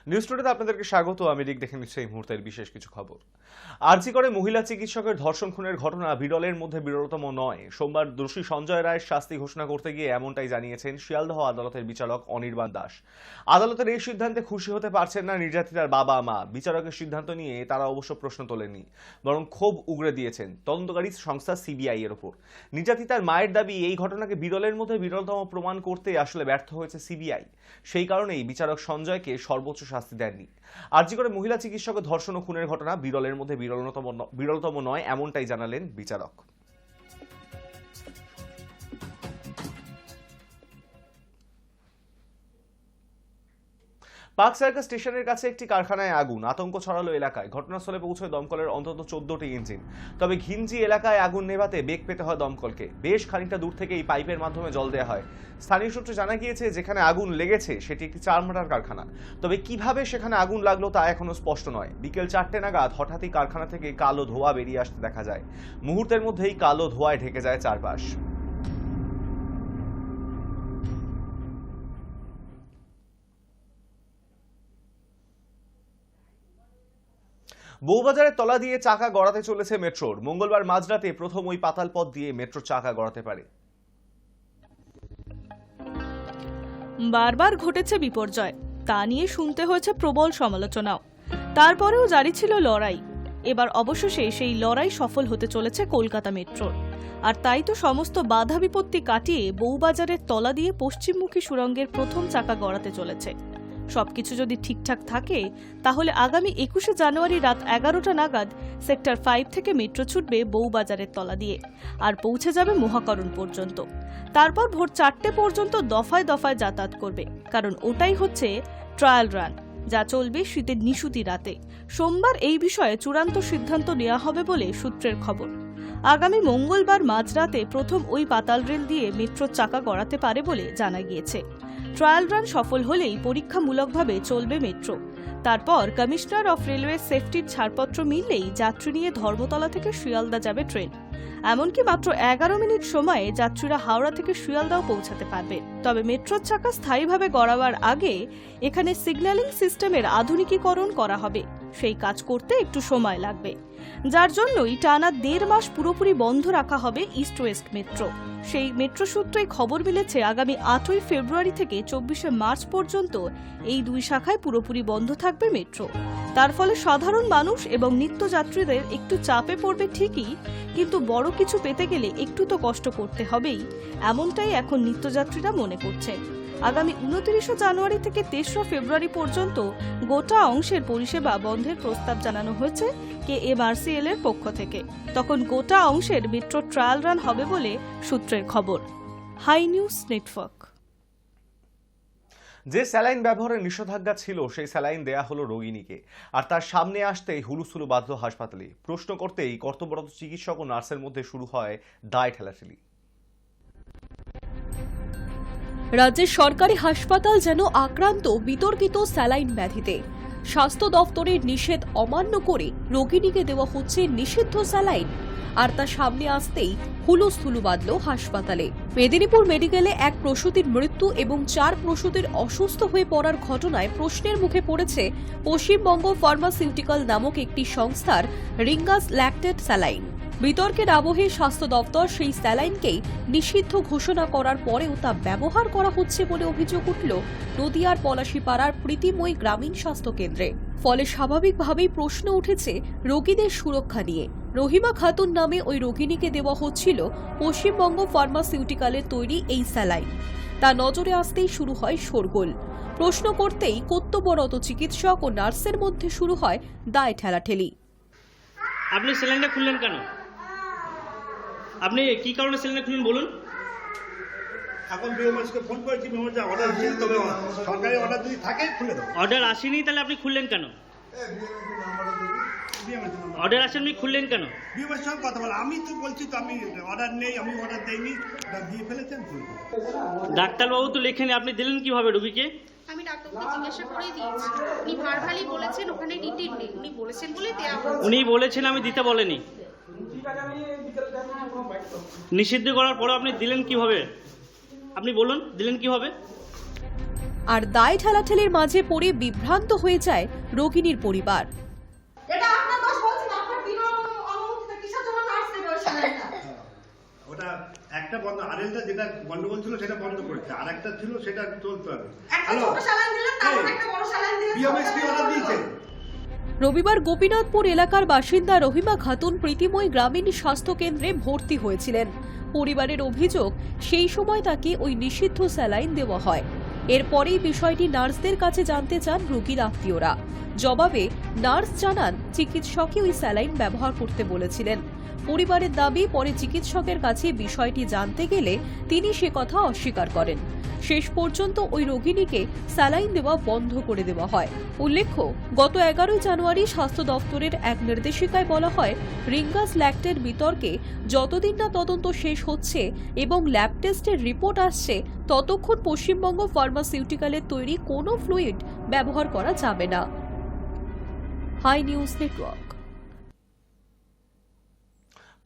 News টুডেতে আপনাদেরকে স্বাগত। আমি রিক, দেখে নিচ্ছি এই মুহূর্তের বিশেষ কিছু খবর। আরজি করে মহিলা চিকিৎসকের ধর্ষণ খুনের ঘটনা বিরলের মধ্যে বিরলতম নয়। সোমবার দোষী সঞ্জয় রায়ের শাস্তি ঘোষণা করতে গিয়ে এমনটাই জানিয়েছেন শিয়ালদহ আদালতের বিচারক অনির্বাণ দাস। আদালতের এই সিদ্ধান্তে খুশি হতে পারছেন না নির্যাতিতার বাবা মা। বিচারকের সিদ্ধান্ত নিয়ে তারা অবশ্য প্রশ্ন তোলেননি, বরং ক্ষোভ উগরে দিয়েছেন তদন্তকারী সংস্থা সিবিআই এর উপর। নির্যাতিতার মায়ের দাবি, এই ঘটনাকে বিরলের মধ্যে বিরলতম প্রমাণ করতে আসলে ব্যর্থ হয়েছে সিবিআই। সেই কারণেই বিচারক সঞ্জয়কে সর্বোচ্চ শাস্তি দেননি। আরজি করে মহিলা চিকিৎসকের ধর্ষণ ও খুনের ঘটনা বিরলের মধ্যে বিরলতম নয়, এমনটাই জানালেন বিচারক। পার্ক সার্কাস স্টেশনের কাছে একটি কারখানায় আগুন, আতঙ্ক ছড়ালো এলাকায়। ঘটনাস্থলে পৌঁছয় দমকলের অন্তত 14টি ইঞ্জিন। তবে ঘিঞ্জি এলাকায় আগুন নেভাতে বেগ পেতে হয় দমকলকে। বেশ খানিকটা দূর থেকে এই পাইপের মাধ্যমে জল দেওয়া হয়। স্থানীয় সূত্রে জানা গিয়েছে, যেখানে আগুন লেগেছে সেটি একটি চারমাটার কারখানা। তবে কিভাবে সেখানে আগুন লাগলো তা এখনো স্পষ্ট নয়। বিকেল 4টে নাগাদ হঠাৎই কারখানা থেকে কালো ধোঁয়া বেরিয়ে আসতে দেখা যায়। মুহূর্তের মধ্যেই কালো ধোঁয়ায় ঢেকে যায় চারপাশ। বউবাজারের তলা দিয়ে চাকা গড়াতে চলেছে মেট্রোর। মঙ্গলবার মাঝরাতে প্রথম ওই পাতাল পথ দিয়ে মেট্রোর চাকা গড়াতে পারে। বারবার ঘটেছে বিপর্যয়, তা নিয়ে শুনতে হয়েছে প্রবল সমালোচনাও। তারপরেও জারি ছিল লড়াই। এবার অবশেষে সেই লড়াই সফল হতে চলেছে কলকাতা মেট্রোর। আর তাই তো সমস্ত বাধা বিপত্তি কাটিয়ে বউবাজারের তলা দিয়ে পশ্চিমমুখী সুড়ঙ্গের প্রথম চাকা গড়াতে চলেছে। সবকিছু যদি ঠিকঠাক থাকে তাহলে আগামী 21শে জানুয়ারি রাত 11টা নাগাদ সেক্টর 5 থেকে মেট্রো ছুটবে বউবাজারের তলা দিয়ে আর পৌঁছে যাবে মহাকরণ পর্যন্ত। তারপর ভোর 4টে পর্যন্ত দফায় দফায় যাতায়াত করবে, কারণ ওটাই হচ্ছে ট্রায়াল রান, যা চলবে শীতের নিশুতি রাতে। সোমবার এই বিষয়ে চূড়ান্ত সিদ্ধান্ত নেওয়া হবে বলে সূত্রের খবর। আগামী মঙ্গলবার মাঝরাতে প্রথম ওই পাতাল রেল দিয়ে মেট্রোর চাকা গড়াতে পারে বলে জানা গিয়েছে। ট্রায়াল রান সফল হলেই পরীক্ষামূলকভাবে চলবে মেট্রো। তারপর কমিশনার অফ রেলওয়ে সেফটির ছাড়পত্র মিললেই যাত্রী নিয়ে ধর্মতলা থেকে শিয়ালদা যাবে ট্রেন। এমনকি মাত্র 11 মিনিট সময়ে যাত্রীরা হাওড়া থেকে শিয়ালদাও পৌঁছাতে পারবে। তবে মেট্রোর চাকা স্থায়ীভাবে গড়াবার আগে এখানে সিগন্যালিং সিস্টেমের আধুনিকীকরণ করা হবে। সেই কাজ করতে একটু সময় লাগবে, যার জন্যই টানা 1.5 মাস পুরোপুরি বন্ধ রাখা হবে ইস্ট ওয়েস্ট মেট্রো। সেই মেট্রো সূত্রে খবর মিলেছে, আগামী 8ই ফেব্রুয়ারি থেকে 24শে মার্চ পর্যন্ত এই দুই শাখায় পুরোপুরি বন্ধ থাকবে মেট্রো। তার ফলে সাধারণ মানুষ এবং নিত্যযাত্রীদের একটু চাপে পড়বে ঠিকই, কিন্তু বড় কিছু পেতে গেলে একটু তো কষ্ট করতে হবেই, এমনটাই এখন নিত্যযাত্রীরা মনে করছেন। আগামী 29শে জানুয়ারি থেকে 23শে ফেব্রুয়ারি পর্যন্ত গোটা অংশের পরিষেবা বন্ধের প্রস্তাব জানানো হয়েছে কেএমআরসিএল এর পক্ষ থেকে। তখন গোটা অংশের মেট্রো ট্রায়াল রান হবে বলে সূত্রের খবর। Hi news network. যে স্যালাইন ব্যবহারের নিষেধাজ্ঞা ছিল সেই স্যালাইন দেয়া হলো রোগিণীকে, আর তার সামনে আসতেই হুলুস্থুলু বাঁধল হাসপাতালে। প্রশ্ন করতেই কর্তব্যরত চিকিৎসক ও নার্সের মধ্যে শুরু হয় দায় ঠেলাঠেলি। রাজ্যের সরকারি হাসপাতাল যেন আক্রান্ত বিতর্কিত স্যালাইন ব্যাধিতে। স্বাস্থ্য দফতরের নিষেধ অমান্য করে রোগিণীকে দেওয়া হচ্ছে নিষিদ্ধ স্যালাইন, আর তা সামনে আসতেই হুলুস্থুলু বাঁধল হাসপাতালে। মেদিনীপুর মেডিকেলে এক প্রসূতির মৃত্যু এবং 4 প্রসূতির অসুস্থ হয়ে পড়ার ঘটনায় প্রশ্নের মুখে পড়েছে পশ্চিমবঙ্গ ফার্মাসিউটিক্যাল নামক একটি সংস্থার রিঙ্গাস ল্যাকটেট স্যালাইন। বিতর্কের আবহে স্বাস্থ্য দপ্তর সেই স্যালাইনকেই নিষিদ্ধ ঘোষণা করার পরেও তা ব্যবহার করা হচ্ছে বলে অভিযোগ উঠল নদিয়ার পলাশীপাড়ার প্রীতিময়ী গ্রামীণ স্বাস্থ্য কেন্দ্রে। ফলে স্বাভাবিকভাবেই প্রশ্ন উঠেছে রোগীদের সুরক্ষা নিয়ে। রহিমা খাতুন নামে ওই রোগিণীকে দেওয়া হচ্ছিল পশ্চিমবঙ্গ ফার্মাসিউটিক্যালের তৈরি এই স্যালাইন। তা নজরে আসতেই শুরু হয় শোরগোল। প্রশ্ন করতেই কর্তব্যরত চিকিৎসক ও নার্সের মধ্যে শুরু হয় দায় ঠেলাঠেলি। আপনি স্যালাইনটা খুললেন কেন? আপনি কি কারণে স্যালাইনটা খুললেন বলুন? এখন বিএমএসকে ফোন করেছি, বিএমএস অর্ডার দিয়ে, তবে সরকারি অর্ডার যদি থাকে খুলে দেবো। অর্ডার আসেনি, তাহলে আপনি খুললেন কেন? অর্ডার আসেনি, খুললেন কেন? বিএমএস সঙ্গে কথা বলে, আমি তো বলছি তো আমি অর্ডার নেই, আমি অর্ডার দেইনি, দিয়ে ফেলেছেন খুলবো। ডাক্তারবাবু তো লেখেনি, আপনি দিলেন কিভাবে রোগীকে? আমি ডাক্তারকে জিজ্ঞাসা করেই দিয়েছি। উনি ভার্বালি বলেছেন ওখানে রিটিন নেই, উনি বলেছেন বলে দেয়া হয়েছে। উনি বলেছেন, আমি দিতে বলেনি। নিষিদ্ধ করার পরে আপনি দিলেন কিভাবে? আপনি বলুন, দিলেন কিভাবে? আর দায় ঠেলাঠেলির মাঝে পড়ে বিভ্রান্ত হয়ে যায় রোগিণীর পরিবার। এটা আপনার দোষ বলছি না, আপনার বিনা অনুমতিতে কিসের জন্য নার্স দেবে ওই স্যালাইনটা? ওটা একটা বন্ধ, আরেকটা যেটা গন্ডগোল ছিল সেটা বন্ধ করেছে, আর একটা ছিল সেটা চলতে হবে। একটা ছোট স্যালাইন দিলেন, তারপর একটা বড় স্যালাইন দিলেন। বিএমএস কি অর্ডার দিয়েছে? রবিবার গোপীনাথপুর এলাকার বাসিন্দা রহিমা খাতুন প্রীতিময় গ্রামীণ স্বাস্থ্য কেন্দ্রে ভর্তি হয়েছিলেন। পরিবারের অভিযোগ, সেই সময় তাকে ওই নিষিদ্ধ স্যালাইন দেওয়া হয়। এরপরেই বিষয়টি নার্সদের কাছে জানতে চান রোগীর আত্মীয়রা। জবাবে নার্স জানান চিকিৎসকই ওই স্যালাইন ব্যবহার করতে বলেছিলেন। পরিবারের দাবি, পরে চিকিৎসকের কাছে বিষয়টি জানতে গেলে তিনি সে কথা অস্বীকার করেন। শেষ পর্যন্ত ওই রোগিণীকে স্যালাইন দেওয়া বন্ধ করে দেওয়া হয়। উল্লেখ্য, গত 11 জানুয়ারি স্বাস্থ্য দফতরের এক নির্দেশিকায় বলা হয়, রিঙ্গাস ল্যাক্টের বিতর্কে যতদিন না তদন্ত শেষ হচ্ছে এবং ল্যাব টেস্টের রিপোর্ট আসছে, ততক্ষণ পশ্চিমবঙ্গ ফার্মাসিউটিক্যালের তৈরি কোনো ফ্লুইড ব্যবহার করা যাবে না। Hi news network.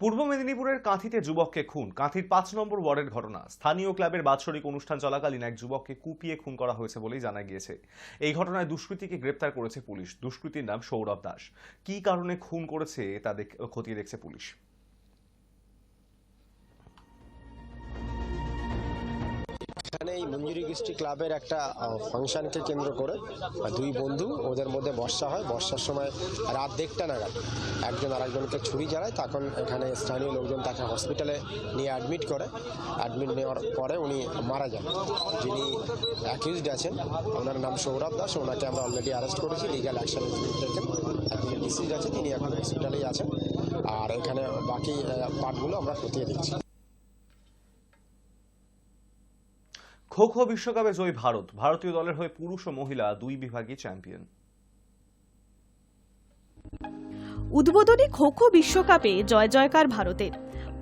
পূর্ব মেদিনীপুরের কাঁথিতে যুবককে খুন। কাঁথির 5 নম্বর ওয়ার্ডের ঘটনা। স্থানীয় ক্লাবের বাৎসরিক অনুষ্ঠান চলাকালীন এক যুবককে কুপিয়ে খুন করা হয়েছে বলেই জানা গিয়েছে। এই ঘটনায় দুষ্কৃতীকে গ্রেপ্তার করেছে পুলিশ। দুষ্কৃতীর নাম সৌরভ দাস। কী কারণে খুন করেছে তা খতিয়ে দেখছে পুলিশ। এখানে এই মঞ্জুরি কৃষ্টি ক্লাবের একটা ফাংশনকে কেন্দ্র করে দুই বন্ধু, ওদের মধ্যে বর্ষা হয়। বর্ষার সময় রাত 1টা নাগাদ একজন আরেকজনকে ছুরি চালায়। তখন এখানে স্থানীয় লোকজন তাকে হসপিটালে নিয়ে অ্যাডমিট করে। অ্যাডমিট নেওয়ার পরে উনি মারা যান। যিনি অ্যাকিউজড আছেন ওনার নাম সৌরভ দাস। ওনাকে আমরা অলরেডি অ্যারেস্ট করেছি, লিগ্যাল অ্যাকশন টেকেন। যিনি ডিসিজ আছে তিনি এখন হসপিটালেই আছেন। আর এখানে বাকি পার্টগুলো আমরা খতিয়ে দিচ্ছি। খো খো বিশ্বকাপে জয়ী ভারত। ভারতীয় দলের হয়ে পুরুষ ও মহিলা দুই বিভাগই চ্যাম্পিয়ন। উদ্বোধনী খো খো বিশ্বকাপে জয় জয়কার ভারতের।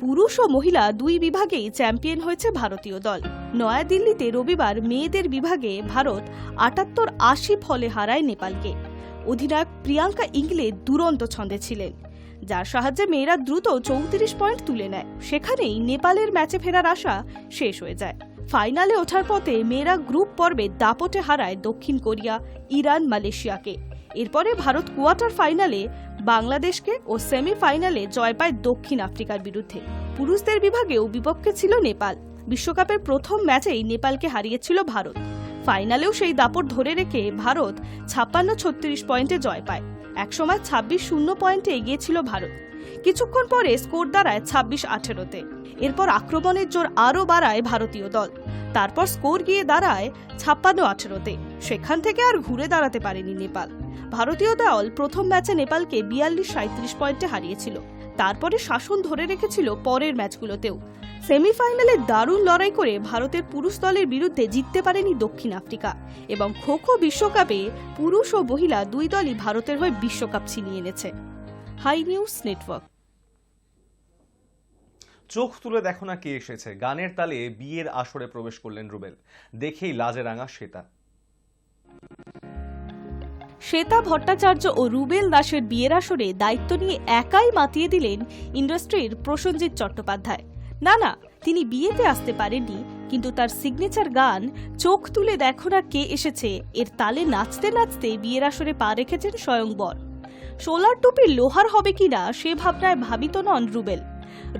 পুরুষ ও মহিলা দুই বিভাগেই চ্যাম্পিয়ন হয়েছে ভারতীয় দল। নয়াদিল্লিতে রবিবার মেয়েদের বিভাগে ভারত ৭৮-৮০ ফলে হারায় নেপালকে। অধিনায়ক প্রিয়াঙ্কা ইংলে দুরন্ত ছন্দে ছিলেন, যার সাহায্যে মেয়েরা দ্রুত ৩৪ পয়েন্ট তুলে নেয়। সেখানেই নেপালের ম্যাচে ফেরার আশা শেষ হয়ে যায়। ফাইনালে ওঠার পথে মেয়েরা গ্রুপ পর্বে দাপটে হারায় দক্ষিণ কোরিয়া, ইরান, মালয়েশিয়াকে। এরপরে ভারত কোয়ার্টার ফাইনালে বাংলাদেশকে ও সেমিফাইনালে জয় পায় দক্ষিণ আফ্রিকার বিরুদ্ধে। পুরুষদের বিভাগেও বিপক্ষে ছিল নেপাল। বিশ্বকাপের প্রথম ম্যাচেই নেপালকে হারিয়েছিল ভারত। ফাইনালেও সেই দাপট ধরে রেখে ভারত ৫৬-৩৬ পয়েন্টে জয় পায়। একসময় ২৬-০ পয়েন্টে এগিয়ে ছিল ভারত। কিছুক্ষণ পরে স্কোর দাঁড়ায় ২৬-১৮-তে। এরপর আক্রমণের জোর আরও বাড়ায় ভারতীয় দল। তারপর স্কোর গিয়ে দাঁড়ায় ৫৬-১৮-তে। সেখান থেকে আর ঘুরে দাঁড়াতে পারেনি নেপাল। ভারতীয় দল প্রথম ম্যাচে নেপালকে ৪২-৩৭ পয়েন্টে হারিয়েছিল। তারপরে শাসন ধরে রেখেছিল পরের ম্যাচগুলোতেও। সেমিফাইনালে দারুণ লড়াই করে ভারতের পুরুষ দলের বিরুদ্ধে জিততে পারেনি দক্ষিণ আফ্রিকা। এবং খো খো বিশ্বকাপে পুরুষ ও মহিলা দুই দলই ভারতের হয়ে বিশ্বকাপ ছিনিয়ে এনেছে। Hi news network. চোখ তুলে দেখো না কে এসেছে। গানের তালে বিয়ের আসরে প্রবেশ করলেন রুবেল। দেখেই লাজে রাঙা শ্বেতা। শ্বেতা ভট্টাচার্য ও রুবেল দাসের বিয়ের আসরে দায়িত্ব নিয়ে একাই মাতিয়ে দিলেন ইন্ডাস্ট্রির প্রসেনজিৎ চট্টোপাধ্যায়। না, তিনি বিয়েতে আসতে পারেননি, কিন্তু তার সিগনেচার গান চোখ তুলে দেখো না কে এসেছে এর তালে নাচতে নাচতে বিয়ের আসরে পা রেখেছেন স্বয়ং বর। সোলার টুপি লোহার হবে কিনা সে ভাবনায় ভাবিত নন রুবেল।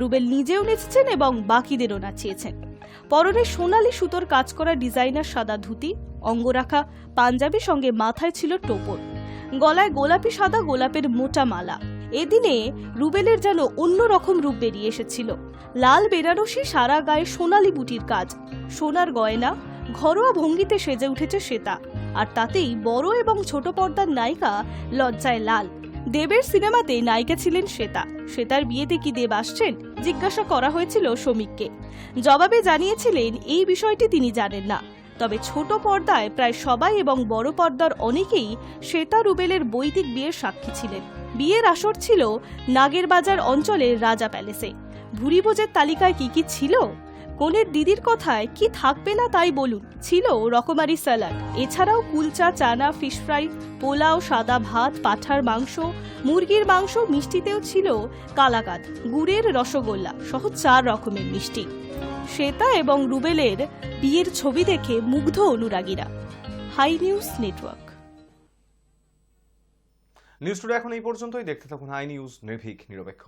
রুবেল নিজেও নেচেছেন এবং বাকিদেরও নাচিয়েছেন। পরনে সোনালি সুতোর কাজ করা ডিজাইনার সাদা ধুতি, অঙ্গরাখা পাঞ্জাবি, সঙ্গে মাথায় ছিল টোপর, গলায় গোলাপি সাদা গোলাপের মোটা মালা। এদিনে রুবেলের যেন অন্যরকম রূপ বেরিয়ে এসেছিল। লাল বেনারসি, সারা গায়ে সোনালি বুটির কাজ, সোনার গয়না, ঘরোয়া ভঙ্গিতে সেজে উঠেছে শ্বেতা। আর তাতেই বড় এবং ছোট পর্দার নায়িকা লজ্জায় লাল। দেবের সিনেমাতে নায়িকা ছিলেন শ্বেতা। শ্বেতার বিয়েতে কি দেব আসছেন জিজ্ঞাসা করা হয়েছিল সমীককে। জবাবে জানিয়েছিলেন এই বিষয়টি তিনি জানেন না। তবে ছোট পর্দায় প্রায় সবাই এবং বড় পর্দার অনেকেই শ্বেতা রুবেলের বৈদিক বিয়ের সাক্ষী ছিলেন। বিয়ের আসর ছিল নাগেরবাজার অঞ্চলের রাজা প্যালেসে। ভুরিভোজের তালিকায় কি ছিল? কনের দিদির কথায় কি থাকবে না তাই বলুন। ছিল রকমারি স্যালাড, এছাড়াও কুলচা, চানা, ফিশ ফ্রাই, পোলাও, সাদা ভাত, পাঁঠার মাংস, মুরগির মাংস, মিষ্টিতেও ছিল কালাকাঁদ, গুড়ের রসগোল্লা সহ 4 রকমের মিষ্টি। শ্বেতা এবং রুবেলের বিয়ের ছবি দেখে মুগ্ধ অনুরাগীরা। Hi news network. News today এখন এই পর্যন্তই। দেখতে থাকুন হাই নিউজ, নির্ভীক নিরপেক্ষ।